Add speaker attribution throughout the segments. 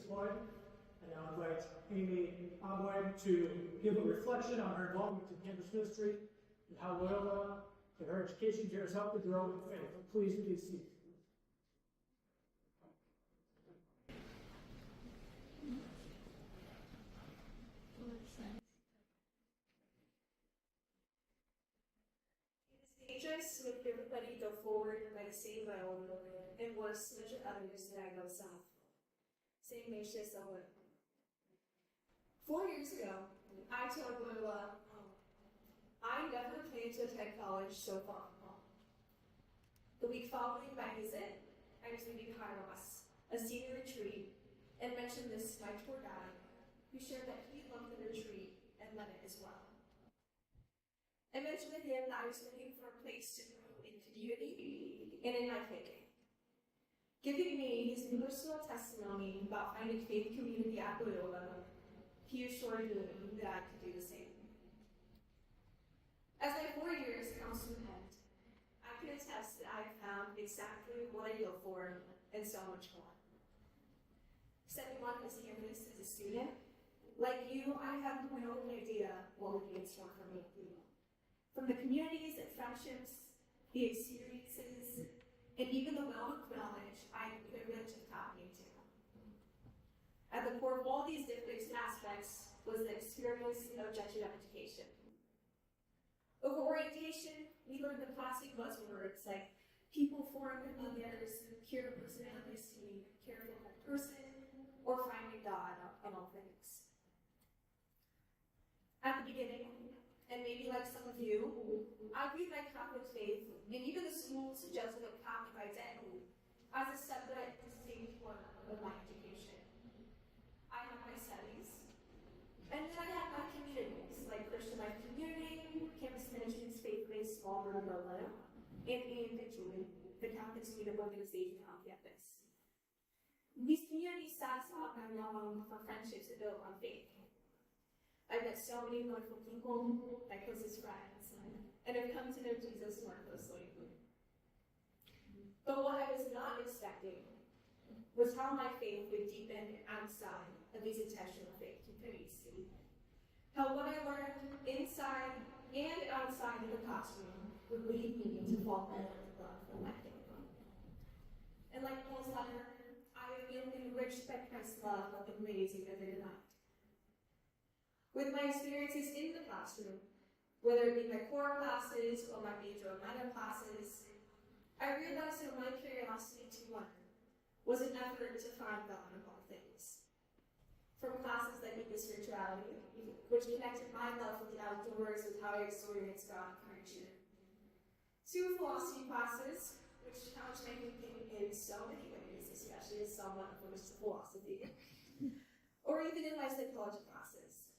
Speaker 1: deployed. And now I'd invite Amy Abueg to give a reflection on her involvement in campus ministry and how Loyola and her education here has helped to grow in faith. Please be seated.
Speaker 2: It is dangerous to make everybody go forward by the same road and worse to measure others that I go south. Same nation somewhere. 4 years ago, I told Loyola, I never plan to attend college so far. The week following my visit, I was leaving Kairos, a senior retreat, and mentioned this to my tour guide, who shared that he loved the retreat and led it as well. I mentioned to him that I was looking for a place to grow in community and in my thinking. Giving me his personal testimony about finding faith community at Loyola, he assured me that I could do the same. As my 4 years come to an end, I can attest that I have found exactly what I go for and so much more. Stepping on this campus as a student, like you, I have no idea what would be in store for me. From the communities and friendships, the experiences, and even the wealth of knowledge I am privileged to tap into. At the core of all these different aspects was the experience of Jesuit education. Over orientation, we learned the classic buzzwords like people formed others, pure personality, care for one person, or finding God in all things. At the beginning, and maybe like some of you, I viewed my Catholic faith, and even the school's Jesuit Catholic identity, as a separate, distinct one of my education. I had my studies, and then I had my communities, like Christian Life Community, Campus Ministries Faith-Based Small Group Loyola, and individually, the Catholic Student Organization on campus. These communities satisfy my longing for friendships that build on faith. I've met so many wonderful people, my closest friends, and have come to know Jesus more closely. But what I was not expecting was how my faith would deepen outside of these intentional faith communities. How what I learned inside and outside of the classroom would lead me to fall in love with my faith. And like Paul's letter, I have been enriched by Christ's love in ways you never denied. With my experiences in the classroom, whether it be my core classes or my major or minor classes, I realized that my curiosity to learn was an effort to find God in all things. From classes that deepened spirituality, which connected my love for the outdoors with how I experienced God in creation, to philosophy classes, which challenged my thinking in so many ways, especially as someone opposed to philosophy, or even in my psychology classes,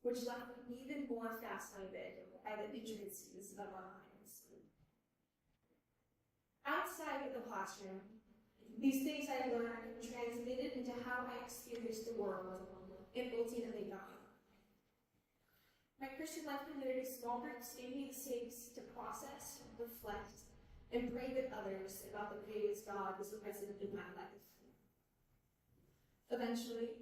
Speaker 2: which left me even more fascinated by the intricacies of our minds. Outside of the classroom, these things I learned transmitted into how I experienced the world and ultimately God. My Christian Life Community small groups gave me the space to process, reflect, and pray with others about the ways God was present in my life. Eventually,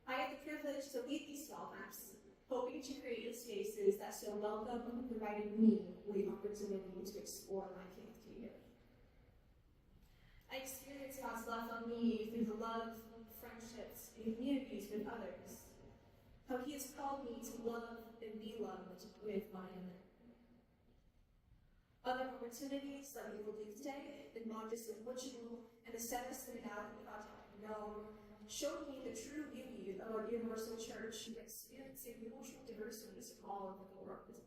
Speaker 2: I had the privilege to lead these small groups, hoping to create spaces that so welcome and provided me with the opportunity to explore my faith together. I experienced God's love on me through the love, friendships, and communities with others. How He has called me to love and be loved with one another. Other opportunities that we will do today, in Montes in Portugal, and the Seventh Synod Project in Rome, showed me the true beauty of our universal church experiencing cultural diversities from all over the world.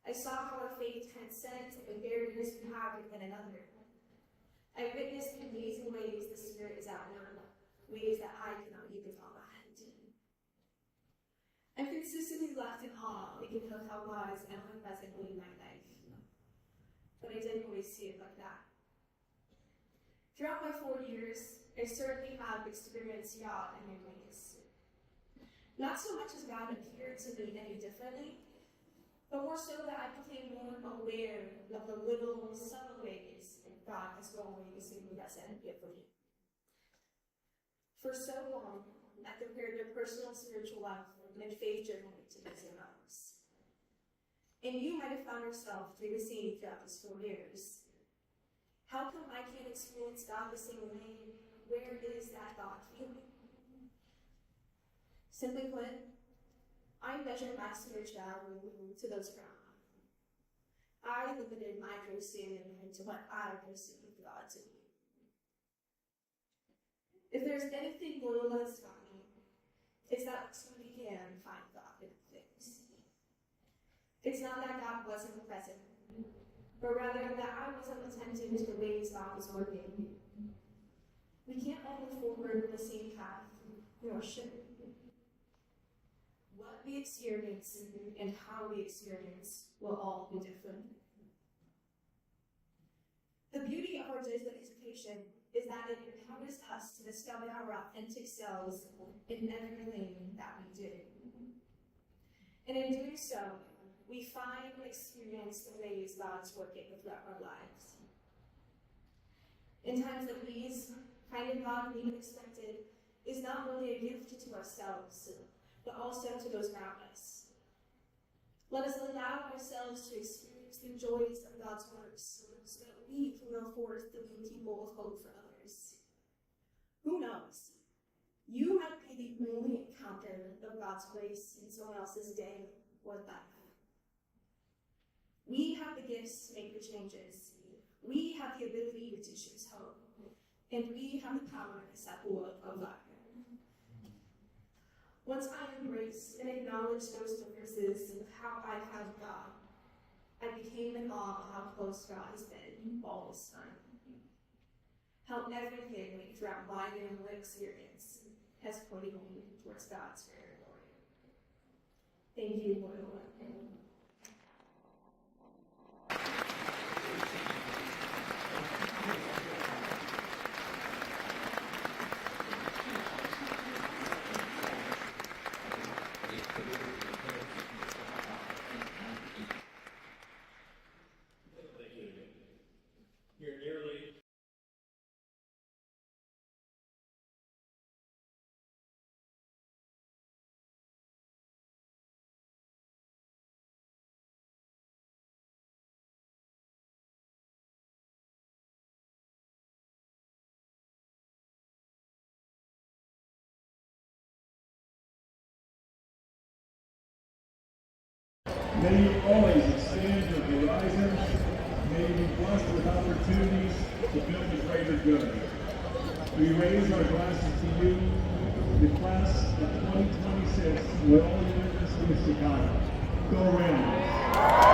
Speaker 2: I saw how our faith transcends the barriers we have with one another. I witnessed the amazing ways the Spirit is at work, ways that I cannot even comprehend. I'm consistently left in awe thinking of how God is ever present in my life. But I didn't always see it like that. Throughout my 4 years, I certainly have experienced God in new ways. Not so much as God appeared to me any differently, but more so that I became more aware of the little, subtle ways God has always been present with me. For so long, I compared their personal spiritual life and faith journey to those of ours. And you might have found yourself doing the same throughout these 4 years. How come I can't experience God the same way? Where is that God feeling? Simply put, I measured my spirituality to those around me. I limited my understanding to what I perceived God to be. If there's anything Loyola has taught me, it's that we can find God in things. It's not that God wasn't present, but rather that I wasn't attentive to the ways God was working. We can't all move forward in the same path, nor should we. What we experience and how we experience will all be different. The beauty of our dissertation is that it empowers us to discover our authentic selves in everything that we do. And in doing so, we find and experience the ways God's working throughout our lives. In times like these, finding God in the unexpected is not only a gift to ourselves, but also to those around us. Let us allow ourselves to experience the joys of God's works so that we can go forth to be people of hope for others. Who knows? You might be the only encounter of God's grace in someone else's day or life. We have the gifts to make the changes. We have the ability to choose hope. And we have the power to set the world on fire. Once I embraced and acknowledged those differences of how I have God, I became in awe of how close God has been all this time. How everything throughout my family experience has pointed me towards God's greater glory. Thank you, Loyola.
Speaker 3: May you always expand your horizons. May you be blessed with opportunities to build a greater good. We raise our glasses to you, the class of 2026 Loyola University of Chicago. Go Rams!